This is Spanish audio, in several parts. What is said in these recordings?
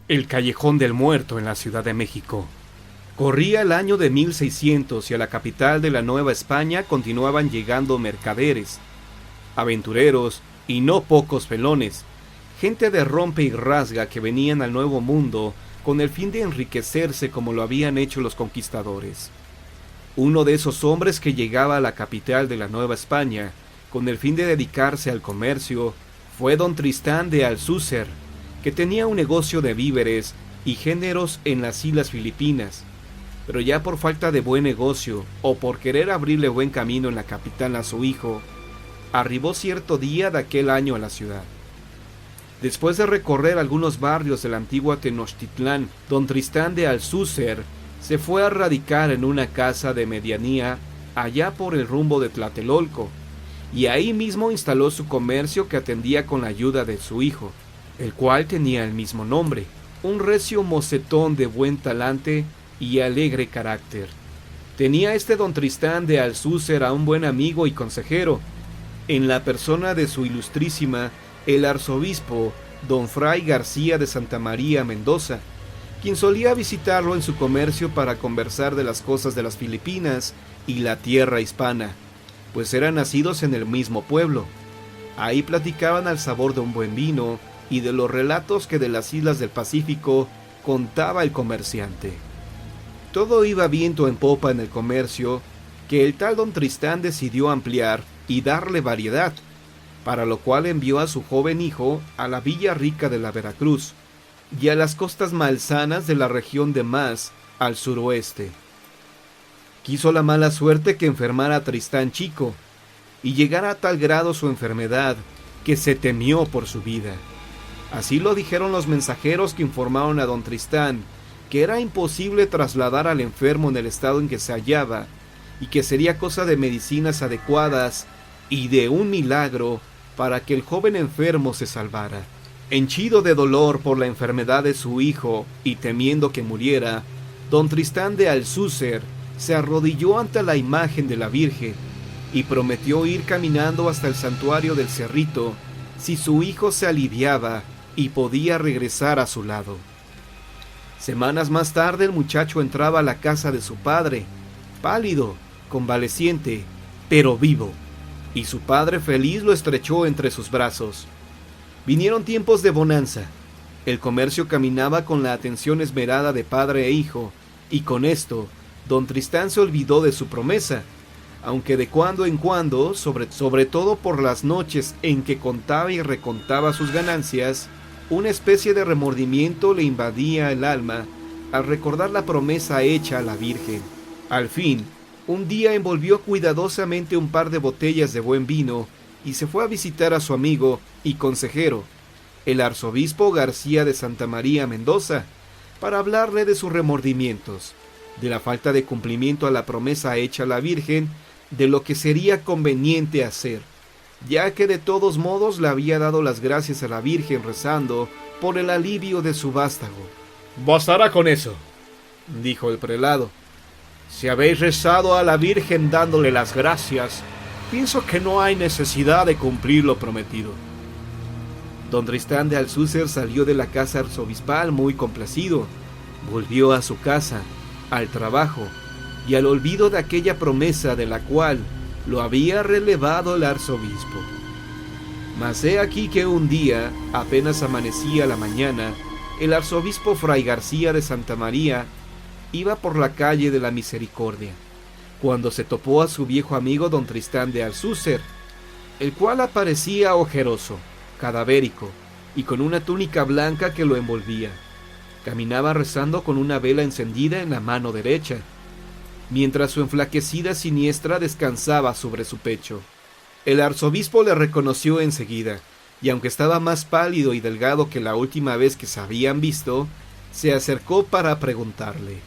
El Callejón del Muerto en la Ciudad de México. Corría el año de 1600 y a la capital de la Nueva España continuaban llegando mercaderes, aventureros y no pocos felones, gente de rompe y rasga que venían al Nuevo Mundo con el fin de enriquecerse como lo habían hecho los conquistadores. Uno de esos hombres que llegaba a la capital de la Nueva España con el fin de dedicarse al comercio fue don Tristán de Alcúcer, que tenía un negocio de víveres y géneros en las islas Filipinas, pero ya por falta de buen negocio o por querer abrirle buen camino en la capital a su hijo, arribó cierto día de aquel año a la ciudad. Después de recorrer algunos barrios de la antigua Tenochtitlán, don Tristán de Alcúcer se fue a radicar en una casa de medianía allá por el rumbo de Tlatelolco, y ahí mismo instaló su comercio que atendía con la ayuda de su hijo, el cual tenía el mismo nombre, un recio mocetón de buen talante y alegre carácter. Tenía este don Tristán de Alcúcer a un buen amigo y consejero, en la persona de su ilustrísima, el arzobispo don Fray García de Santa María Mendoza, quien solía visitarlo en su comercio para conversar de las cosas de las Filipinas y la tierra hispana, pues eran nacidos en el mismo pueblo. Ahí platicaban al sabor de un buen vino y de los relatos que de las islas del Pacífico contaba el comerciante. Todo iba viento en popa en el comercio, que el tal don Tristán decidió ampliar y darle variedad, para lo cual envió a su joven hijo a la Villa Rica de la Veracruz y a las costas malsanas de la región de Mas, al suroeste. Quiso la mala suerte que enfermara a Tristán chico, y llegara a tal grado su enfermedad que se temió por su vida. Así lo dijeron los mensajeros que informaron a don Tristán que era imposible trasladar al enfermo en el estado en que se hallaba, y que sería cosa de medicinas adecuadas y de un milagro para que el joven enfermo se salvara. Henchido de dolor por la enfermedad de su hijo y temiendo que muriera, don Tristán de Alcúcer se arrodilló ante la imagen de la Virgen y prometió ir caminando hasta el santuario del Cerrito si su hijo se aliviaba y podía regresar a su lado. Semanas más tarde el muchacho entraba a la casa de su padre, pálido, convaleciente, pero vivo, y su padre feliz lo estrechó entre sus brazos. Vinieron tiempos de bonanza. El comercio caminaba con la atención esmerada de padre e hijo, y con esto, don Tristán se olvidó de su promesa, aunque de cuando en cuando, sobre todo por las noches en que contaba y recontaba sus ganancias, una especie de remordimiento le invadía el alma al recordar la promesa hecha a la Virgen. Al fin, un día envolvió cuidadosamente un par de botellas de buen vino y se fue a visitar a su amigo y consejero, el arzobispo García de Santa María Mendoza, para hablarle de sus remordimientos, de la falta de cumplimiento a la promesa hecha a la Virgen, de lo que sería conveniente hacer, ya que de todos modos le había dado las gracias a la Virgen rezando por el alivio de su vástago. «Bastará con eso», dijo el prelado. «Si habéis rezado a la Virgen dándole las gracias, pienso que no hay necesidad de cumplir lo prometido». Don Tristán de Alcúcer salió de la casa arzobispal muy complacido. Volvió a su casa, al trabajo y al olvido de aquella promesa de la cual lo había relevado el arzobispo. Mas he aquí que un día, apenas amanecía la mañana, el arzobispo Fray García de Santa María iba por la calle de la Misericordia, cuando se topó a su viejo amigo don Tristán de Alcúcer, el cual aparecía ojeroso, cadavérico, y con una túnica blanca que lo envolvía. Caminaba rezando con una vela encendida en la mano derecha, mientras su enflaquecida siniestra descansaba sobre su pecho. El arzobispo le reconoció enseguida, y aunque estaba más pálido y delgado que la última vez que se habían visto, se acercó para preguntarle: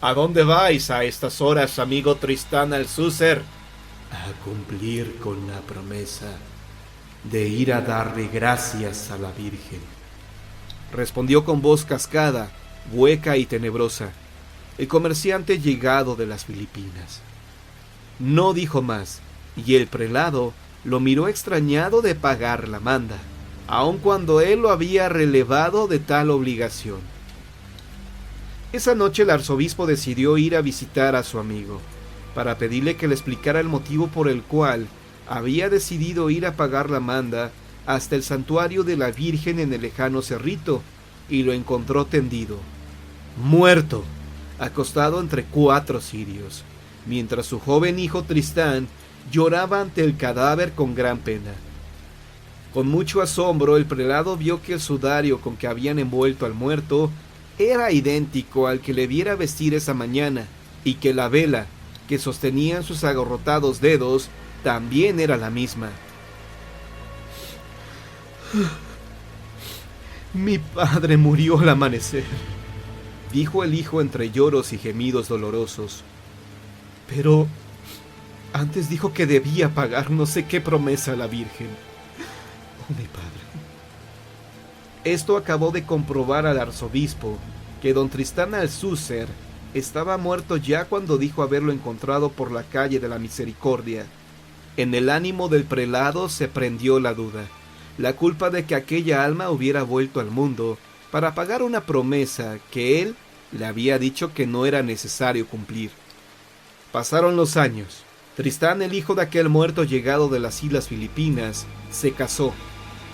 «¿A dónde vais a estas horas, amigo Tristán Alcúcer?» «A cumplir con la promesa de ir a darle gracias a la Virgen», respondió con voz cascada, hueca y tenebrosa, el comerciante llegado de las Filipinas. No dijo más, y el prelado lo miró extrañado de pagar la manda. aun cuando él lo había relevado de tal obligación. Esa noche el arzobispo decidió ir a visitar a su amigo, para pedirle que le explicara el motivo por el cual había decidido ir a pagar la manda hasta el santuario de la Virgen en el lejano cerrito, y lo encontró tendido, muerto, acostado entre 4 cirios, mientras su joven hijo Tristán lloraba ante el cadáver con gran pena. Con mucho asombro, el prelado vio que el sudario con que habían envuelto al muerto era idéntico al que le viera vestir esa mañana, y que la vela que sostenían sus agarrotados dedos también era la misma. «Mi padre murió al amanecer», dijo el hijo entre lloros y gemidos dolorosos. «Pero antes dijo que debía pagar no sé qué promesa a la Virgen. Oh, mi padre». Esto acabó de comprobar al arzobispo que don Tristán Alcúcer estaba muerto ya cuando dijo haberlo encontrado por la calle de la Misericordia. En el ánimo del prelado se prendió la duda, la culpa de que aquella alma hubiera vuelto al mundo para pagar una promesa que él le había dicho que no era necesario cumplir. Pasaron los años. Tristán, el hijo de aquel muerto llegado de las islas Filipinas, se casó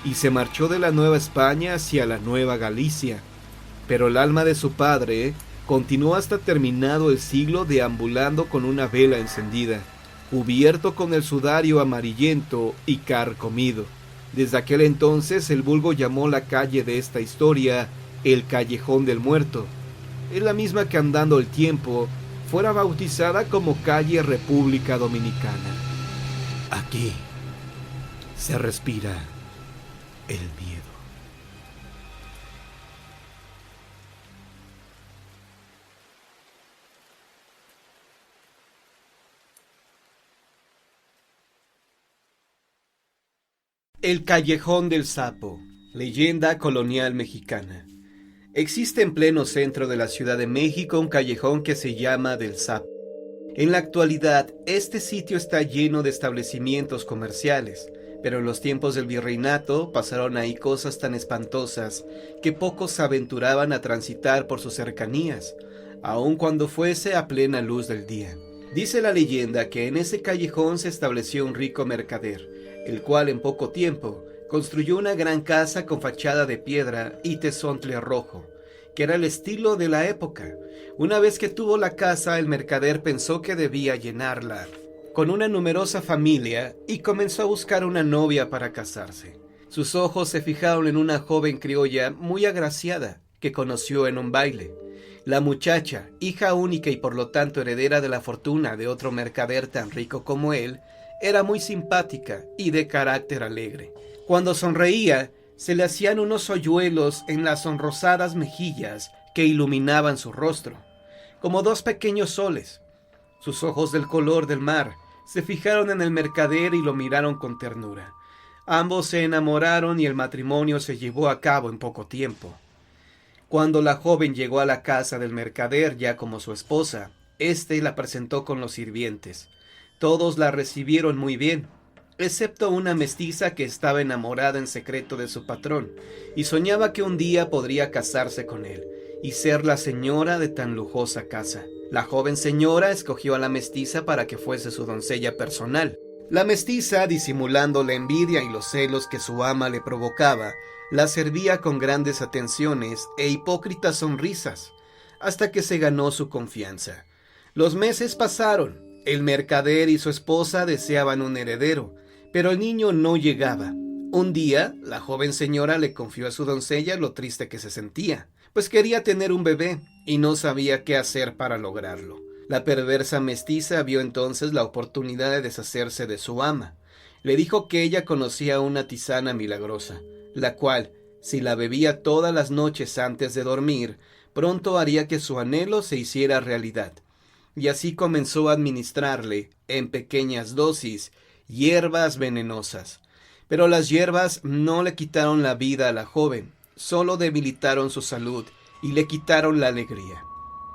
y se marchó de la Nueva España hacia la Nueva Galicia. Pero el alma de su padre continuó hasta terminado el siglo deambulando con una vela encendida, cubierto con el sudario amarillento y carcomido. Desde aquel entonces el vulgo llamó la calle de esta historia el Callejón del Muerto. Es la misma que andando el tiempo fuera bautizada como calle República Dominicana. Aquí se respira el miedo. El Callejón del Sapo, leyenda colonial mexicana. Existe en pleno centro de la Ciudad de México un callejón que se llama del Sapo. En la actualidad, este sitio está lleno de establecimientos comerciales, pero en los tiempos del virreinato pasaron ahí cosas tan espantosas que pocos se aventuraban a transitar por sus cercanías, aun cuando fuese a plena luz del día. Dice la leyenda que en ese callejón se estableció un rico mercader, el cual en poco tiempo construyó una gran casa con fachada de piedra y tezontle rojo, que era el estilo de la época. Una vez que tuvo la casa, el mercader pensó que debía llenarla con una numerosa familia y comenzó a buscar una novia para casarse. Sus ojos se fijaron en una joven criolla muy agraciada que conoció en un baile. La muchacha, hija única y por lo tanto heredera de la fortuna de otro mercader tan rico como él, era muy simpática y de carácter alegre. Cuando sonreía, se le hacían unos hoyuelos en las sonrosadas mejillas que iluminaban su rostro, como 2 pequeños soles. Sus ojos del color del mar se fijaron en el mercader y lo miraron con ternura. Ambos se enamoraron y el matrimonio se llevó a cabo en poco tiempo. Cuando la joven llegó a la casa del mercader ya como su esposa, éste la presentó con los sirvientes. Todos la recibieron muy bien, excepto una mestiza que estaba enamorada en secreto de su patrón y soñaba que un día podría casarse con él y ser la señora de tan lujosa casa. La joven señora escogió a la mestiza para que fuese su doncella personal. La mestiza, disimulando la envidia y los celos que su ama le provocaba, la servía con grandes atenciones e hipócritas sonrisas, hasta que se ganó su confianza. Los meses pasaron. El mercader y su esposa deseaban un heredero, pero el niño no llegaba. Un día, la joven señora le confió a su doncella lo triste que se sentía, pues quería tener un bebé y no sabía qué hacer para lograrlo. La perversa mestiza vio entonces la oportunidad de deshacerse de su ama. Le dijo que ella conocía una tisana milagrosa, la cual, si la bebía todas las noches antes de dormir, pronto haría que su anhelo se hiciera realidad. Y así comenzó a administrarle, en pequeñas dosis, hierbas venenosas. Pero las hierbas no le quitaron la vida a la joven, solo debilitaron su salud y le quitaron la alegría.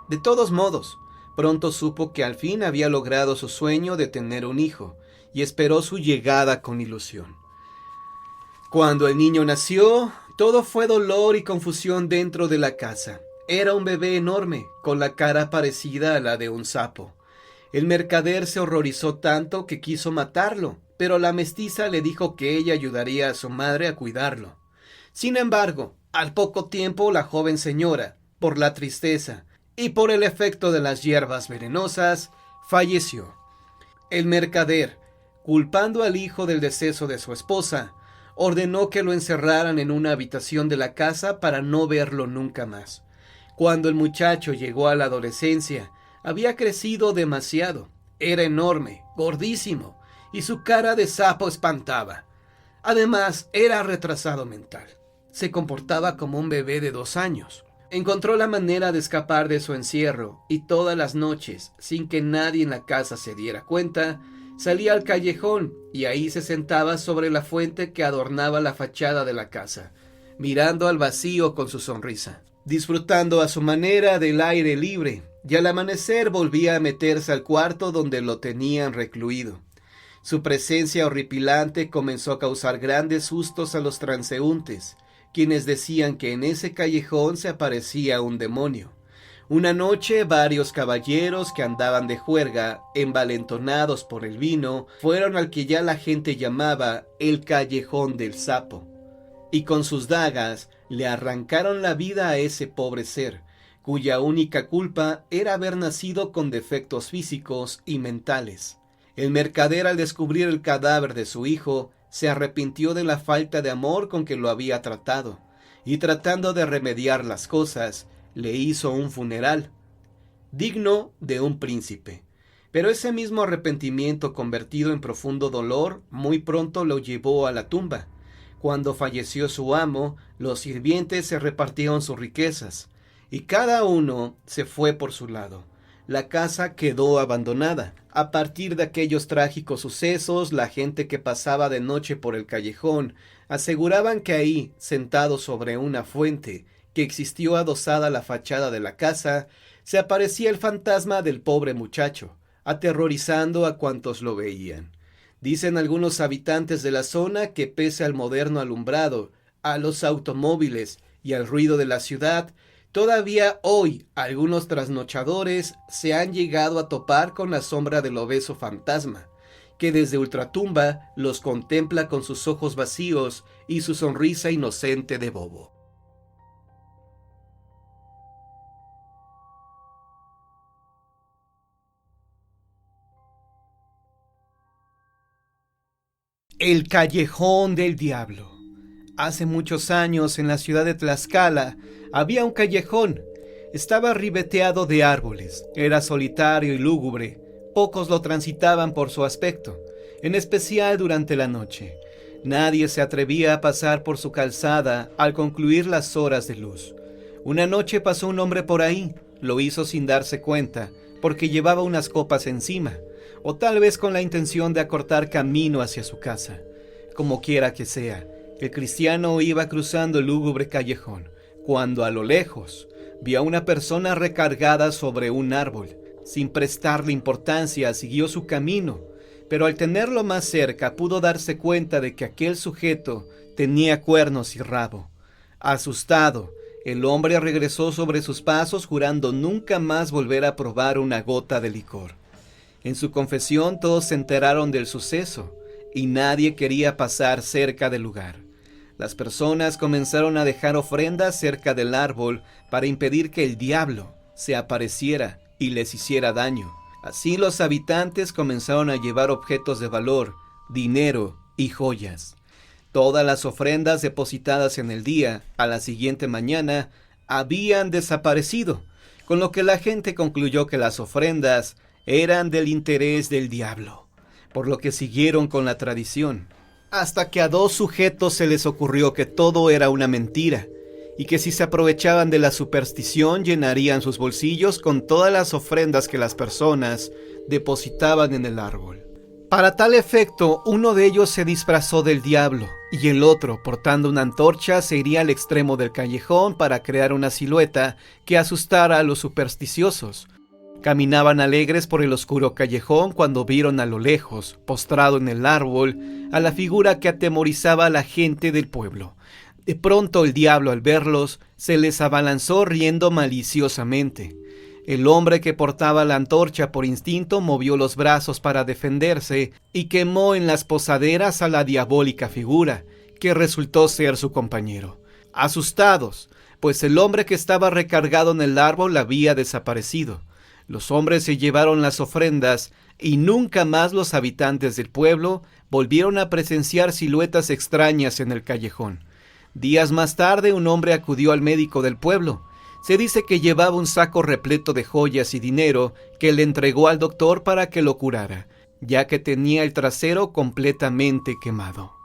De todos modos, pronto supo que al fin había logrado su sueño de tener un hijo, y esperó su llegada con ilusión. Cuando el niño nació, todo fue dolor y confusión dentro de la casa. Era un bebé enorme, con la cara parecida a la de un sapo. El mercader se horrorizó tanto que quiso matarlo, pero la mestiza le dijo que ella ayudaría a su madre a cuidarlo. Sin embargo, al poco tiempo la joven señora, por la tristeza y por el efecto de las hierbas venenosas, falleció. El mercader, culpando al hijo del deceso de su esposa, ordenó que lo encerraran en una habitación de la casa para no verlo nunca más. Cuando el muchacho llegó a la adolescencia, había crecido demasiado. Era enorme, gordísimo, y su cara de sapo espantaba. Además, era retrasado mental. Se comportaba como un bebé de 2 años. Encontró la manera de escapar de su encierro, y todas las noches, sin que nadie en la casa se diera cuenta, salía al callejón y ahí se sentaba sobre la fuente que adornaba la fachada de la casa, mirando al vacío con su sonrisa, disfrutando a su manera del aire libre, y al amanecer volvía a meterse al cuarto donde lo tenían recluido. Su presencia horripilante comenzó a causar grandes sustos a los transeúntes, quienes decían que en ese callejón se aparecía un demonio. Una noche, varios caballeros que andaban de juerga, envalentonados por el vino, fueron al que ya la gente llamaba el Callejón del Sapo, y con sus dagas le arrancaron la vida a ese pobre ser, cuya única culpa era haber nacido con defectos físicos y mentales. El mercader, al descubrir el cadáver de su hijo, se arrepintió de la falta de amor con que lo había tratado, y tratando de remediar las cosas, le hizo un funeral, digno de un príncipe. Pero ese mismo arrepentimiento, convertido en profundo dolor, muy pronto lo llevó a la tumba. Cuando falleció su amo, los sirvientes se repartieron sus riquezas, y cada uno se fue por su lado. La casa quedó abandonada. A partir de aquellos trágicos sucesos, la gente que pasaba de noche por el callejón aseguraban que ahí, sentado sobre una fuente que existió adosada a la fachada de la casa, se aparecía el fantasma del pobre muchacho, aterrorizando a cuantos lo veían. Dicen algunos habitantes de la zona que pese al moderno alumbrado, a los automóviles y al ruido de la ciudad, todavía hoy algunos trasnochadores se han llegado a topar con la sombra del obeso fantasma, que desde ultratumba los contempla con sus ojos vacíos y su sonrisa inocente de bobo. El Callejón del Diablo. Hace muchos años, en la ciudad de Tlaxcala, había un callejón. Estaba ribeteado de árboles. Era solitario y lúgubre. Pocos lo transitaban por su aspecto, en especial durante la noche. Nadie se atrevía a pasar por su calzada al concluir las horas de luz. Una noche pasó un hombre por ahí. Lo hizo sin darse cuenta, porque llevaba unas copas encima, o tal vez con la intención de acortar camino hacia su casa. Como quiera que sea, el cristiano iba cruzando el lúgubre callejón, cuando a lo lejos vio a una persona recargada sobre un árbol. Sin prestarle importancia, siguió su camino, pero al tenerlo más cerca pudo darse cuenta de que aquel sujeto tenía cuernos y rabo. Asustado, el hombre regresó sobre sus pasos, jurando nunca más volver a probar una gota de licor. En su confesión todos se enteraron del suceso, y nadie quería pasar cerca del lugar. Las personas comenzaron a dejar ofrendas cerca del árbol para impedir que el diablo se apareciera y les hiciera daño. Así los habitantes comenzaron a llevar objetos de valor, dinero y joyas. Todas las ofrendas depositadas en el día, a la siguiente mañana, habían desaparecido, con lo que la gente concluyó que las ofrendas eran del interés del diablo, por lo que siguieron con la tradición, hasta que a 2 sujetos se les ocurrió que todo era una mentira, y que si se aprovechaban de la superstición llenarían sus bolsillos con todas las ofrendas que las personas depositaban en el árbol. Para tal efecto, uno de ellos se disfrazó del diablo, y el otro, portando una antorcha, se iría al extremo del callejón para crear una silueta que asustara a los supersticiosos. Caminaban alegres por el oscuro callejón cuando vieron a lo lejos, postrado en el árbol, a la figura que atemorizaba a la gente del pueblo. De pronto el diablo, al verlos, se les abalanzó riendo maliciosamente. El hombre que portaba la antorcha por instinto movió los brazos para defenderse y quemó en las posaderas a la diabólica figura, que resultó ser su compañero. Asustados, pues el hombre que estaba recargado en el árbol había desaparecido. Los hombres se llevaron las ofrendas y nunca más los habitantes del pueblo volvieron a presenciar siluetas extrañas en el callejón. Días más tarde, un hombre acudió al médico del pueblo. Se dice que llevaba un saco repleto de joyas y dinero que le entregó al doctor para que lo curara, ya que tenía el trasero completamente quemado.